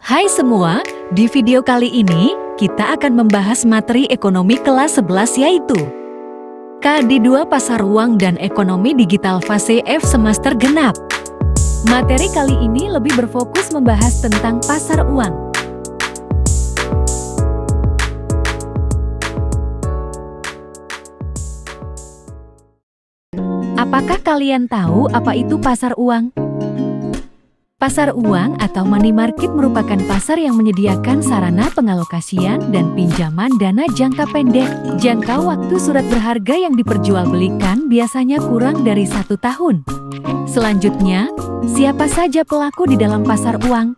Hai semua, di video kali ini kita akan membahas materi ekonomi kelas 11 yaitu KD2 Pasar Uang dan Ekonomi Digital Fase F Semester Genap. Materi kali ini lebih berfokus membahas tentang pasar uang. Apakah kalian tahu apa itu pasar uang? Pasar uang atau money market merupakan pasar yang menyediakan sarana pengalokasian dan pinjaman dana jangka pendek. Jangka waktu surat berharga yang diperjualbelikan biasanya kurang dari 1 tahun. Selanjutnya, siapa saja pelaku di dalam pasar uang?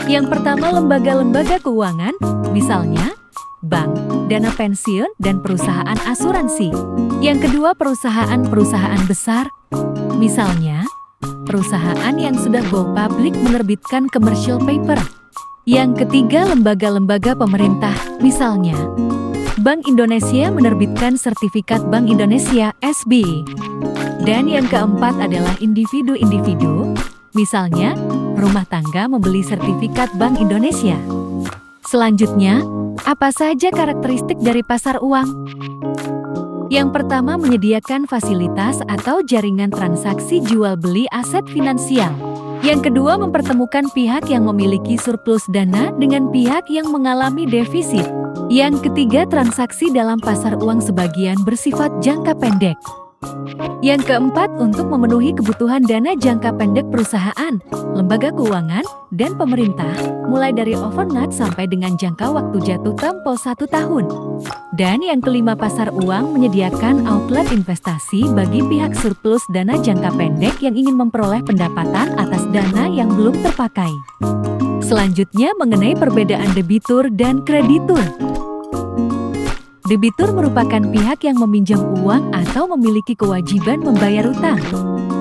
Yang pertama, lembaga-lembaga keuangan, misalnya bank, dana pensiun, dan perusahaan asuransi. Yang kedua, perusahaan-perusahaan besar, misalnya perusahaan yang sudah go public menerbitkan commercial paper. Yang ketiga, lembaga-lembaga pemerintah, misalnya Bank Indonesia menerbitkan sertifikat Bank Indonesia (SBY). Dan yang keempat adalah individu-individu, misalnya rumah tangga membeli sertifikat Bank Indonesia. Selanjutnya, apa saja karakteristik dari pasar uang? Yang pertama, menyediakan fasilitas atau jaringan transaksi jual-beli aset finansial. Yang kedua, mempertemukan pihak yang memiliki surplus dana dengan pihak yang mengalami defisit. Yang ketiga, transaksi dalam pasar uang sebagian bersifat jangka pendek. Yang keempat, untuk memenuhi kebutuhan dana jangka pendek perusahaan, lembaga keuangan, dan pemerintah, mulai dari overnight sampai dengan jangka waktu jatuh tempo 1 tahun. Dan yang kelima, pasar uang menyediakan outlet investasi bagi pihak surplus dana jangka pendek yang ingin memperoleh pendapatan atas dana yang belum terpakai. Selanjutnya, mengenai perbedaan debitur dan kreditur. Debitur merupakan pihak yang meminjam uang atau memiliki kewajiban membayar utang.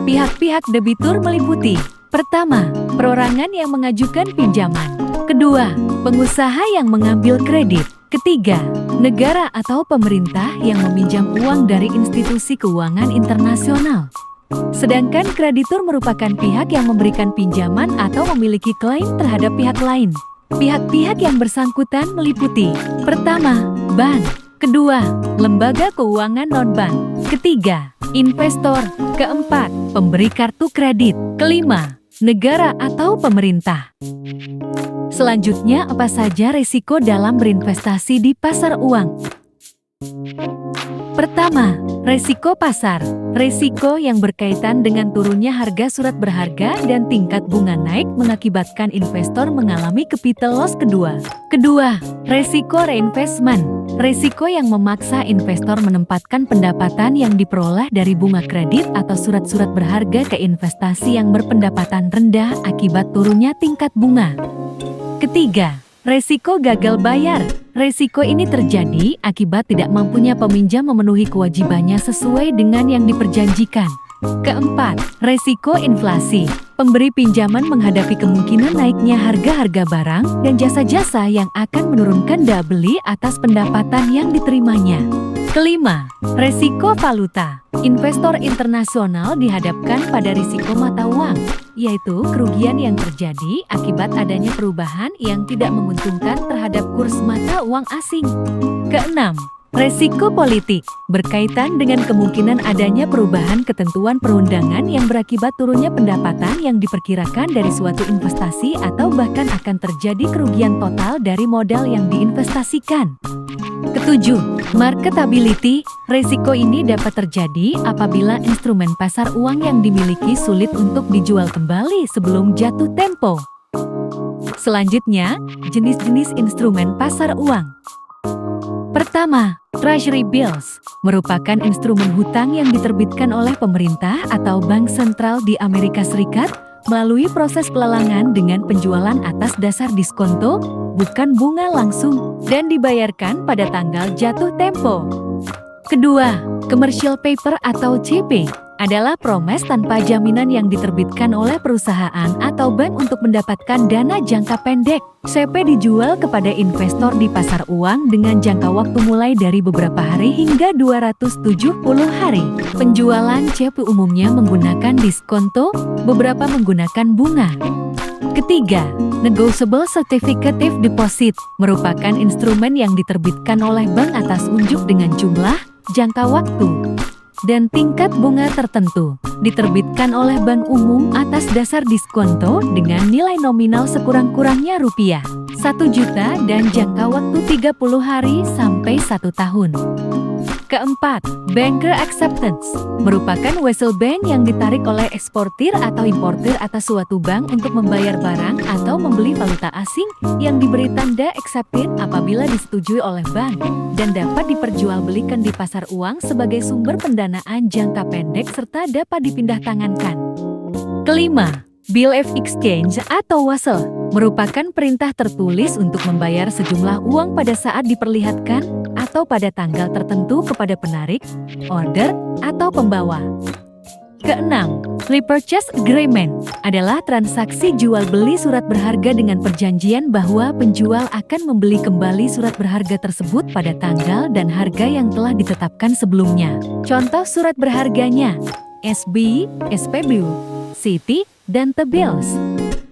Pihak-pihak debitur meliputi: pertama, perorangan yang mengajukan pinjaman; kedua, pengusaha yang mengambil kredit; ketiga, negara atau pemerintah yang meminjam uang dari institusi keuangan internasional. Sedangkan kreditur merupakan pihak yang memberikan pinjaman atau memiliki klaim terhadap pihak lain. Pihak-pihak yang bersangkutan meliputi: pertama, bank; kedua, lembaga keuangan non-bank; ketiga, investor; keempat, pemberi kartu kredit; kelima, negara atau pemerintah. Selanjutnya, apa saja risiko dalam berinvestasi di pasar uang? Pertama, risiko pasar. Risiko yang berkaitan dengan turunnya harga surat berharga dan tingkat bunga naik mengakibatkan investor mengalami capital loss. Kedua, risiko reinvestment. Risiko yang memaksa investor menempatkan pendapatan yang diperoleh dari bunga kredit atau surat-surat berharga ke investasi yang berpendapatan rendah akibat turunnya tingkat bunga. Ketiga, risiko gagal bayar. Risiko ini terjadi akibat tidak mampunya peminjam memenuhi kewajibannya sesuai dengan yang diperjanjikan. Keempat, risiko inflasi. Pemberi pinjaman menghadapi kemungkinan naiknya harga-harga barang dan jasa-jasa yang akan menurunkan daya beli atas pendapatan yang diterimanya. Kelima, risiko valuta. Investor internasional dihadapkan pada risiko mata uang, yaitu kerugian yang terjadi akibat adanya perubahan yang tidak menguntungkan terhadap kurs mata uang asing. Keenam, risiko politik. Berkaitan dengan kemungkinan adanya perubahan ketentuan perundangan yang berakibat turunnya pendapatan yang diperkirakan dari suatu investasi atau bahkan akan terjadi kerugian total dari modal yang diinvestasikan. Ketujuh, marketability. Risiko ini dapat terjadi apabila instrumen pasar uang yang dimiliki sulit untuk dijual kembali sebelum jatuh tempo. Selanjutnya, jenis-jenis instrumen pasar uang. Pertama, Treasury Bills merupakan instrumen hutang yang diterbitkan oleh pemerintah atau bank sentral di Amerika Serikat melalui proses pelelangan dengan penjualan atas dasar diskonto, bukan bunga langsung, dan dibayarkan pada tanggal jatuh tempo. Kedua, Commercial Paper atau CP adalah promes tanpa jaminan yang diterbitkan oleh perusahaan atau bank untuk mendapatkan dana jangka pendek. CP dijual kepada investor di pasar uang dengan jangka waktu mulai dari beberapa hari hingga 270 hari. Penjualan CP umumnya menggunakan diskonto, beberapa menggunakan bunga. Ketiga, negotiable certificate deposit merupakan instrumen yang diterbitkan oleh bank atas unjuk dengan jumlah, jangka waktu, dan tingkat bunga tertentu. Diterbitkan oleh bank umum atas dasar diskonto dengan nilai nominal sekurang-kurangnya rupiah 1 juta dan jangka waktu 30 hari sampai 1 tahun. Keempat, banker acceptance merupakan wesel bank yang ditarik oleh eksportir atau importir atas suatu bank untuk membayar barang atau membeli valuta asing yang diberi tanda accepted apabila disetujui oleh bank dan dapat diperjualbelikan di pasar uang sebagai sumber pendanaan jangka pendek serta dapat dipindah tangankan. Kelima, bill of exchange atau wasel merupakan perintah tertulis untuk membayar sejumlah uang pada saat diperlihatkan atau pada tanggal tertentu kepada penarik, order, atau pembawa. Keenam, repurchase agreement adalah transaksi jual-beli surat berharga dengan perjanjian bahwa penjual akan membeli kembali surat berharga tersebut pada tanggal dan harga yang telah ditetapkan sebelumnya. Contoh surat berharganya, SB, SPBU, Citi, dan T-bills.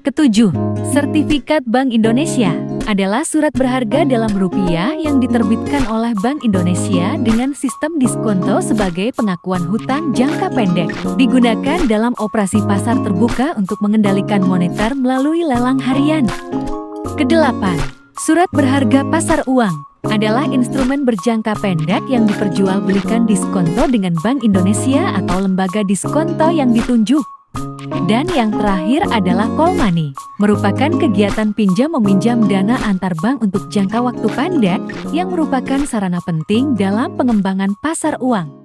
Ketujuh, sertifikat Bank Indonesia adalah surat berharga dalam rupiah yang diterbitkan oleh Bank Indonesia dengan sistem diskonto sebagai pengakuan hutang jangka pendek. Digunakan dalam operasi pasar terbuka untuk mengendalikan moneter melalui lelang harian. Kedelapan, surat berharga pasar uang adalah instrumen berjangka pendek yang diperjualbelikan diskonto dengan Bank Indonesia atau lembaga diskonto yang ditunjuk. Dan yang terakhir adalah call money, merupakan kegiatan pinjam-meminjam dana antar bank untuk jangka waktu pendek yang merupakan sarana penting dalam pengembangan pasar uang.